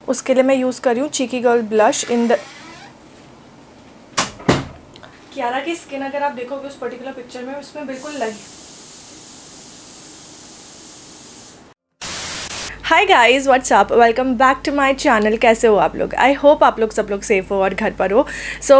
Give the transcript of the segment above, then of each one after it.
उसके लिए मैं यूज़ कर रही हूँ cheeky girl blush in the Kiara की स्किन अगर आप देखोगे उस पर्टिकुलर पिक्चर में, उसमें बिल्कुल लगी। Hi guys, what's up, welcome back to my channel. कैसे हो आप लोग? आई होप आप लोग सब लोग सेफ हो और घर पर हो। So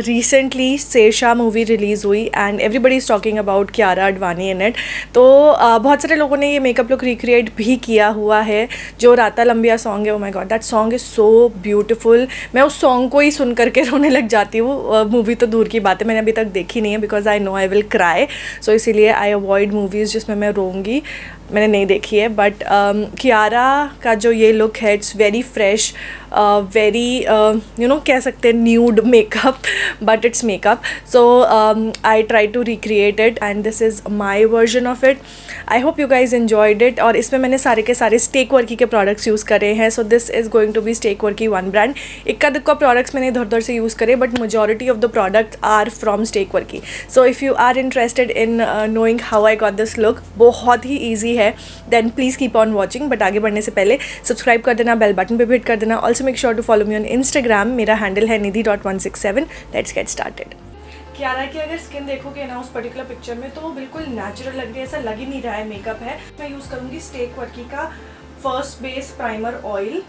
recently Shershaah movie release हुई and everybody is talking about Kiara Advani in it. तो बहुत सारे लोगों ने ये मेकअप लुक रिक्रिएट भी किया हुआ है। जो राता लंबिया सॉन्ग है, oh my God, that song is so beautiful. मैं उस सॉन्ग को ही सुन करके रोने लग जाती हूँ। मूवी तो दूर की बात है, मैंने अभी तक देखी नहीं है because I know I will cry. So इसीलिए आई अवॉइड मूवीज़ जिसमें मैं रोऊंगी। मैंने नहीं देखी है, बट कियारा का जो ये लुक है, it's very fresh, very you know कह सकते हैं nude makeup, but it's makeup. So I try to recreate it and this is my version of it. I hope you guys enjoyed it. और इसमें मैंने सारे के सारे स्टेक वर्की के प्रोडक्ट्स यूज़ करे हैं। So this is going to be Stay Quirky one brand. इक्का दुक्का प्रोडक्ट्स मैंने इधर उधर से यूज़ करे, but majority of the products are from Stay Quirky. So if you are interested in knowing how I got this look, बहुत ही easy है, then please keep on watching. But आगे बढ़ने से पहले सब्सक्राइब कर देना, बेल बटन पे भी हिट कर देना। Also make sure to follow me on Instagram. मेरा हैंडल है Nidhi.167। Let's get started. Kiara की अगर स्किन देखोगे ना उस पर्टिकुलर पिक्चर में, तो वो बिल्कुल नेचुरल लग रही है, ऐसा लग ही नहीं रहा है मेकअप है। मैं यूज़ करूँगी स्टेक वर्की का फर्स्ट बेस प्राइमर ऑयल।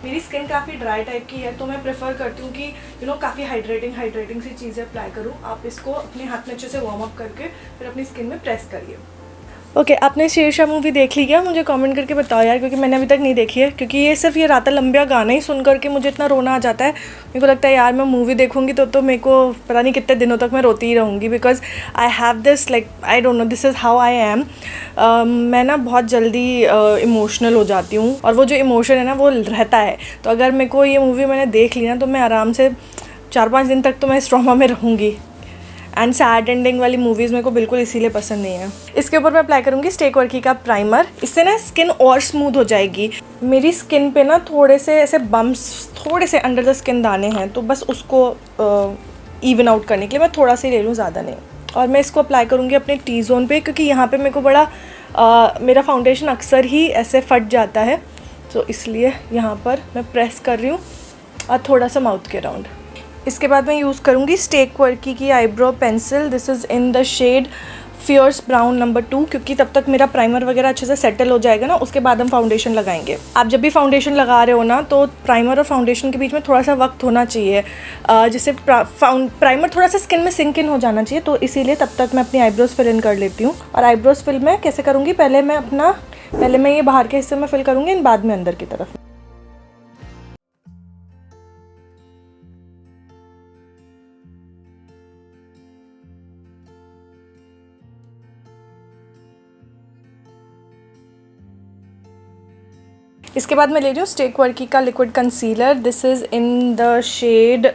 मेरी स्किन काफ़ी ड्राई टाइप की है, तो मैं प्रेफर करती हूँ कि यू नो काफ़ी हाइड्रेटिंग सी चीज़ें अप्लाई करूँ। आप इसको अपने हाथ में अच्छे से वार्म अप करके फिर अपनी स्किन में प्रेस करिए। ओके, आपने शेरशाह मूवी देख ली क्या? मुझे कमेंट करके बताओ यार, क्योंकि मैंने अभी तक नहीं देखी है। क्योंकि ये सिर्फ ये राता लंबिया गाना ही सुन करके मुझे इतना रोना आ जाता है। मेरे को लगता है यार मैं मूवी देखूंगी तो मेरे को पता नहीं कितने दिनों तक मैं रोती ही रहूँगी, because I have this like I don't know, this is how I am. मैं ना बहुत जल्दी इमोशनल हो जाती हूँ, और वो जो इमोशन है ना वो रहता है। तो अगर मेरे को ये मूवी मैंने देख ली ना, तो मैं आराम से 4-5 दिन तक तो मैं इस ट्रॉमा में रहूँगी। एंड सैड एंडिंग वाली मूवीज़ मेरे को बिल्कुल इसीलिए पसंद नहीं है। इसके ऊपर मैं अप्लाई करूँगी स्टेक वर्की का प्राइमर। इससे ना स्किन और स्मूथ हो जाएगी। मेरी स्किन पे ना थोड़े से ऐसे बम्प्स, थोड़े से अंडर द स्किन दाने हैं, तो बस उसको इवन आउट करने के लिए मैं थोड़ा सा ही ले लूँ, ज़्यादा नहीं। और मैं इसको अप्लाई करूँगी अपने टी जोन पे, क्योंकि यहाँ पे मेरे को बड़ा मेरा फाउंडेशन अक्सर ही ऐसे फट जाता है, तो इसलिए यहाँ पर मैं प्रेस कर रही हूँ, और थोड़ा सा माउथ के राउंड। इसके बाद मैं यूज़ करूँगी स्टेक वर्की की eyebrow pencil. This is in the shade fierce brown number 2, क्योंकि तब तक मेरा प्राइमर वगैरह अच्छे से सेटल हो जाएगा ना, उसके बाद हम फाउंडेशन लगाएंगे। आप जब भी फाउंडेशन लगा रहे हो ना, तो प्राइमर और फाउंडेशन के बीच में थोड़ा सा वक्त होना चाहिए, जिससे प्राइमर थोड़ा सा स्किन में सिंक इन हो जाना चाहिए। तो इसीलिए तब तक मैं अपनी आईब्रोज फिल इन कर लेती हूँ। और आईब्रोज फिल मैं कैसे करूँगी, पहले मैं ये बाहर के हिस्से में फिल करूँगी, बाद में अंदर की तरफ। इसके बाद मैं ले रही हूँ स्टेक वर्की का liquid concealer. This is in the shade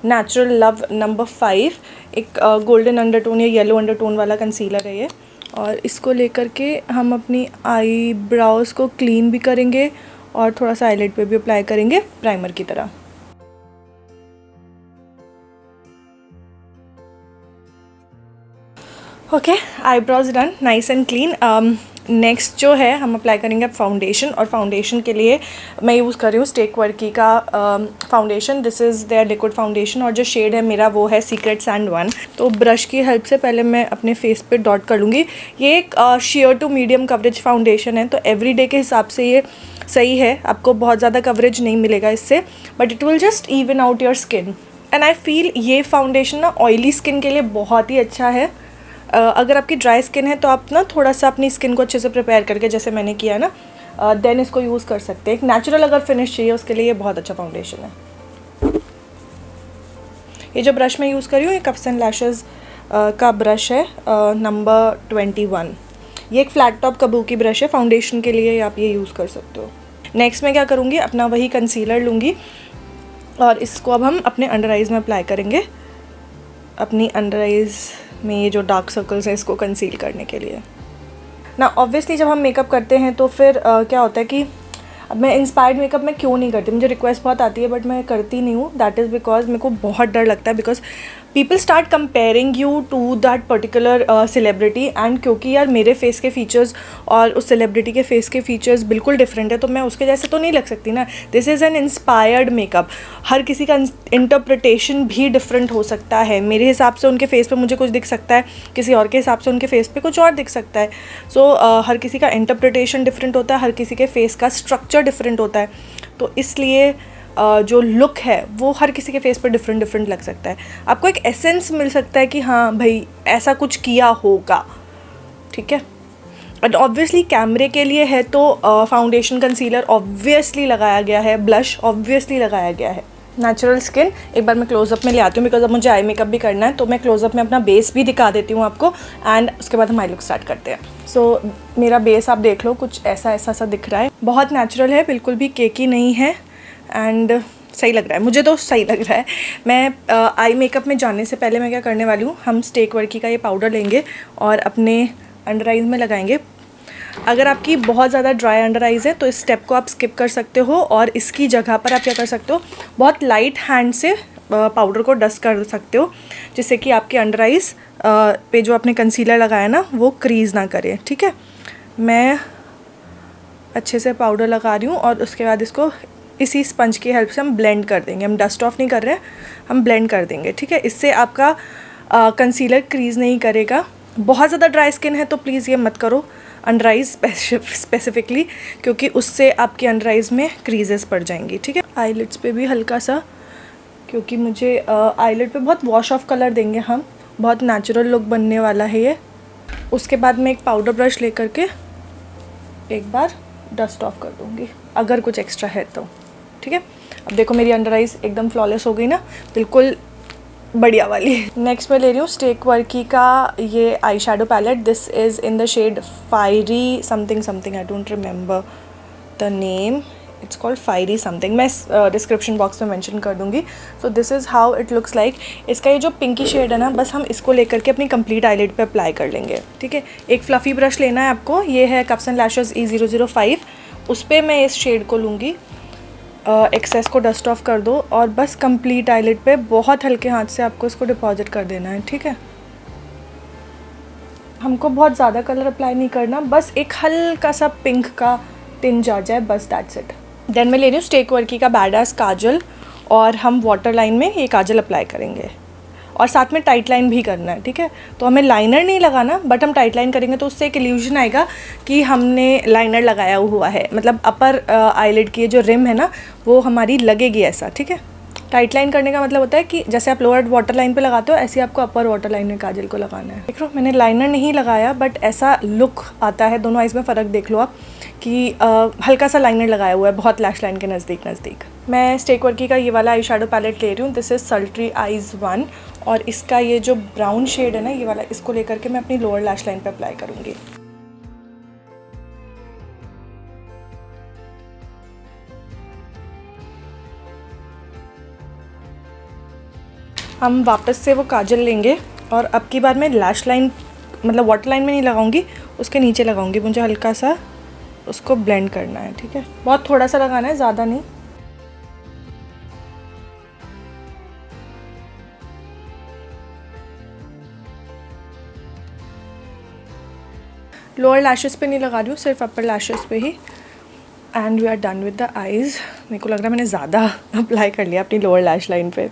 natural love number 5। एक गोल्डन अंडरटोन या येलो अंडरटोन वाला कंसीलर है ये। और इसको लेकर के हम अपनी आई ब्राउज़ को क्लीन भी करेंगे, और थोड़ा सा आईलिड पे भी अप्लाई करेंगे प्राइमर की तरह। Okay, eyebrows done, nice and clean. Next जो है हम अप्लाई करेंगे अब फाउंडेशन। और फाउंडेशन के लिए मैं यूज़ कर रही हूँ स्टेक वर्की का foundation. This is their liquid foundation, और जो शेड है मेरा वो है सीक्रेट सैंड 1। तो ब्रश की हेल्प से पहले मैं अपने फेस पे डॉट कर लूँगी। ये एक sheer to medium coverage foundation है, तो एवरीडे के हिसाब से ये सही है। आपको बहुत ज़्यादा कवरेज नहीं मिलेगा इससे, but it will just even out your skin. And I feel ये फाउंडेशन ना ऑयली स्किन के लिए बहुत ही अच्छा है। अगर आपकी ड्राई स्किन है तो आप ना थोड़ा सा अपनी स्किन को अच्छे से प्रिपेयर करके, जैसे मैंने किया है ना, देन इसको यूज़ कर सकते हैं। एक नेचुरल अगर फिनिश चाहिए उसके लिए ये बहुत अच्छा फाउंडेशन है। ये जो ब्रश मैं यूज़ कर रही हूँ, ये कफ्स एंड लैशेज़ का ब्रश है नंबर 21। ये एक फ्लैट टॉप कबूकी ब्रश है, फाउंडेशन के लिए आप ये यूज़ कर सकते हो। नेक्स्ट मैं क्या करूँगी, अपना वही कंसीलर लूँगी, और इसको अब हम अपने अंडर आइज़ में अप्लाई करेंगे। अपनी अंडर आइज़ में ये जो डार्क सर्कल्स हैं इसको कंसील करने के लिए ना। ऑब्वियसली जब हम मेकअप करते हैं तो फिर क्या होता है कि अब मैं इंस्पायर्ड मेकअप मैं क्यों नहीं करती, मुझे रिक्वेस्ट बहुत आती है बट मैं करती नहीं हूँ। दैट इज़ बिकॉज मेरे को बहुत डर लगता है, because people start comparing you to that particular celebrity, and क्योंकि यार मेरे फेस के फीचर्स और उस सेलिब्रिटी के फेस के फीचर्स बिल्कुल डिफरेंट है, तो मैं उसके जैसे तो नहीं लग सकती ना. This is an inspired makeup. हर किसी का इंटरप्रिटेशन भी डिफरेंट हो सकता है. मेरे हिसाब से उनके फेस पे मुझे कुछ दिख सकता है, किसी और के हिसाब से उनके फेस पे कुछ और दिख सकता है. सो हर किसी का इंटरप्रिटेशन डिफरेंट होता है, हर किसी के फेस का स्ट्रक्चर डिफरेंट होता है. तो इसलिए जो लुक है वो हर किसी के फेस पर डिफरेंट लग सकता है. आपको एक एसेंस मिल सकता है कि हाँ भाई ऐसा कुछ किया होगा, ठीक है. बट ऑब्वियसली कैमरे के लिए है तो फाउंडेशन, कंसीलर ऑब्वियसली लगाया गया है, ब्लश ऑब्वियसली लगाया गया है. नेचुरल स्किन एक बार मैं क्लोजअप में ले आती हूँ, बिकॉज अब मुझे आई मेकअप भी करना है, तो मैं क्लोजअप में अपना बेस भी दिखा देती हूँ आपको, एंड उसके बाद हम आई लुक स्टार्ट करते हैं. सो मेरा बेस आप देख लो, कुछ ऐसा सा दिख रहा है. बहुत नेचुरल है, बिल्कुल भी केकी नहीं है, एंड सही लग रहा है, मुझे तो सही लग रहा है. मैं आई मेकअप में जाने से पहले मैं क्या करने वाली हूँ, हम स्टेक वर्की का ये पाउडर लेंगे और अपने अंडर आइज में लगाएंगे. अगर आपकी बहुत ज़्यादा ड्राई अंडर आइज़ है तो इस स्टेप को आप स्किप कर सकते हो, और इसकी जगह पर आप क्या कर सकते हो, बहुत लाइट हैंड से पाउडर को डस्ट कर सकते हो, जिससे कि आपके अंडर आइज़ पे जो आपने कंसीलर लगाया ना वो क्रीज़ ना करे, ठीक है. मैं अच्छे से पाउडर लगा रही हूँ और उसके बाद इसको इसी स्पंज की हेल्प से हम ब्लेंड कर देंगे. हम डस्ट ऑफ नहीं कर रहे हैं, हम ब्लेंड कर देंगे, ठीक है. इससे आपका कंसीलर क्रीज़ नहीं करेगा. बहुत ज़्यादा ड्राई स्किन है तो प्लीज़ ये मत करो अंडर आइज स्पेसिफिकली, क्योंकि उससे आपकी अंडर आइज में क्रीजेस पड़ जाएंगी, ठीक है. आईलिड्स पे भी हल्का सा, क्योंकि मुझे आईलिड पे बहुत वॉश ऑफ कलर देंगे हम, बहुत नेचुरल लुक बनने वाला है ये. उसके बाद मैं एक पाउडर ब्रश ले करके एक बार डस्ट ऑफ कर दूँगी अगर कुछ एक्स्ट्रा है तो, ठीक है. अब देखो मेरी अंडर आइज एकदम फ्लॉलेस हो गई ना, बिल्कुल बढ़िया वाली. नेक्स्ट मैं ले रही हूँ स्टेक वर्की का ये eye shadow palette. This is in the shade fiery something, I don't remember the name, it's called fiery something. मैं डिस्क्रिप्शन बॉक्स में मेंशन कर दूँगी. So this is how it looks like. इसका ये जो Pinky shade है ना, बस हम इसको लेकर के अपनी कंप्लीट आईलिड पे अप्लाई कर लेंगे, ठीक है. एक फ्लफ़ी ब्रश लेना है आपको, ये है कप्स एंड लैशेस E005. उस पर मैं इस शेड को लूँगी. एक्सेस को डस्ट ऑफ कर दो और बस कंप्लीट आईलिड पे बहुत हल्के हाथ से आपको इसको डिपॉजिट कर देना है, ठीक है. हमको बहुत ज़्यादा कलर अप्लाई नहीं करना, बस एक हल्का सा पिंक का टिंज आ जाए, बस दैट्स इट. देन मैं ले रही हूँ स्टेक वर्की का बैडास काजल, और हम वाटर लाइन में ये काजल अप्लाई करेंगे और साथ में टाइट लाइन भी करना है, ठीक है. तो हमें लाइनर नहीं लगाना, बट हम टाइट लाइन करेंगे तो उससे एक इल्यूजन आएगा कि हमने लाइनर लगाया हुआ है, मतलब अपर आईलिड की जो रिम है ना वो हमारी लगेगी ऐसा, ठीक है. टाइट लाइन करने का मतलब होता है कि जैसे आप लोअर वाटर लाइन पे लगाते हो, ऐसे आपको अपर वाटर लाइन में काजल को लगाना है. देख लो मैंने लाइनर नहीं लगाया, बट ऐसा लुक आता है. दोनों आइज़ में फ़र्क देख लो आप कि हल्का सा लाइनर लगाया हुआ है बहुत लैश लाइन के नज़दीक. मैं स्टेक वर्की का ये वाला आई शेडो पैलेट ले रही हूँ. दिस इज़ सल्ट्री आइज़ 1, और इसका ये जो ब्राउन शेड है ना ये वाला, इसको लेकर के मैं अपनी लोअर लैश लाइन पे अप्लाई करूँगी. हम वापस से वो काजल लेंगे और अब की बार मैं लैश लाइन मतलब वाटर लाइन में नहीं लगाऊंगी, उसके नीचे लगाऊंगी. मुझे हल्का सा उसको ब्लेंड करना है, ठीक है. बहुत थोड़ा सा लगाना है, ज़्यादा नहीं. लोअर लैशेस पे नहीं लगा रही हूँ, सिर्फ अपर लैशेस पे ही. And we are done with the eyes. मेरे को लग रहा है मैंने ज़्यादा अप्लाई कर लिया अपनी लोअर लैश लाइन पे.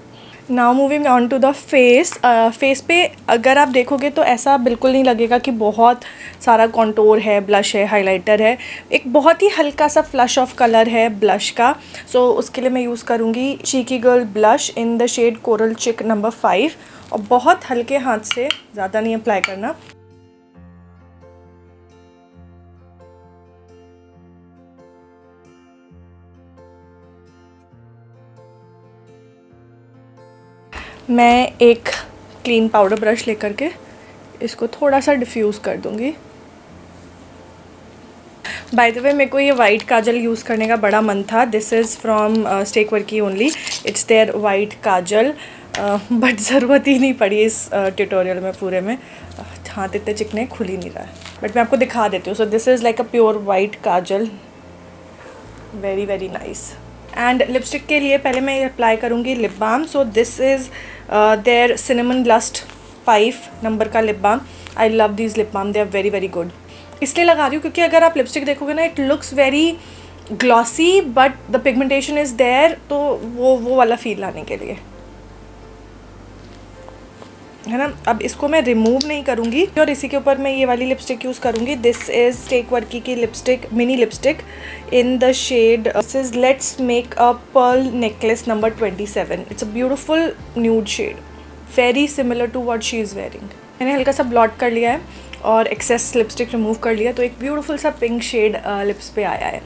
Now moving on to the face. Face पे अगर आप देखोगे तो ऐसा बिल्कुल नहीं लगेगा कि बहुत सारा कॉन्टोर है, ब्लश है, हाइलाइटर है. एक बहुत ही हल्का सा फ्लश ऑफ कलर है ब्लश का. सो उसके लिए मैं यूज़ करूँगी cheeky girl blush in the shade coral chic number 5, और बहुत हल्के हाथ से, ज़्यादा नहीं अप्लाई करना. मैं एक क्लीन पाउडर ब्रश लेकर के इसको थोड़ा सा डिफ्यूज़ कर दूँगी. बाय द वे मेरे को ये वाइट काजल यूज़ करने का बड़ा मन था. This is from Stay Quirky only. It's their white kajal, but ज़रूरत ही नहीं पड़ी इस ट्यूटोरियल में पूरे में. हाथ इतने चिकने खुल ही नहीं रहा है, बट मैं आपको दिखा देती हूँ. So this is like a pure white kajal, very very nice. And lipstick के लिए पहले मैं अप्लाई करूँगी lip balm. So this is their cinnamon lust 5 number का lip balm. I love these lip balm, they are very very good. इसलिए लगा रही हूँ क्योंकि अगर आप लिपस्टिक देखोगे ना, it looks very glossy but the pigmentation is there, तो वो वाला फील लाने के लिए है ना. अब इसको मैं रिमूव नहीं करूँगी और इसी के ऊपर मैं ये वाली लिपस्टिक यूज़ करूँगी. दिस इज़ क्वर्की की lipstick, mini lipstick in the shade, this is let's make a pearl necklace number 27. It's a beautiful nude shade, very similar to what she is wearing. मैंने हल्का सा blot कर लिया है और access lipstick remove कर लिया, तो एक ब्यूटीफुल सा पिंक शेड लिप्स पे आया है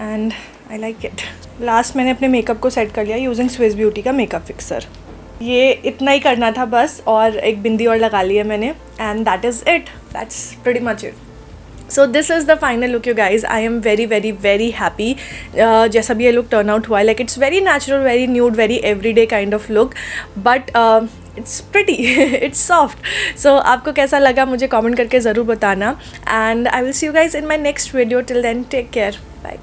and I like it. Last मैंने अपने मेकअप को सेट कर लिया यूजिंग स्विस ब्यूटी का मेकअप फिक्सर. ये इतना ही करना था बस, और एक बिंदी और लगा ली है मैंने and that is it. That's pretty much it. So this is the final look you guys. I am very very very happy जैसा भी ये लुक टर्न आउट हुआ है. Like it's very natural, very nude, very every day kind of look, but it's pretty, it's soft. So आपको कैसा लगा मुझे comment करके ज़रूर बताना, and I will see you guys in my next video. Till then take care, bye.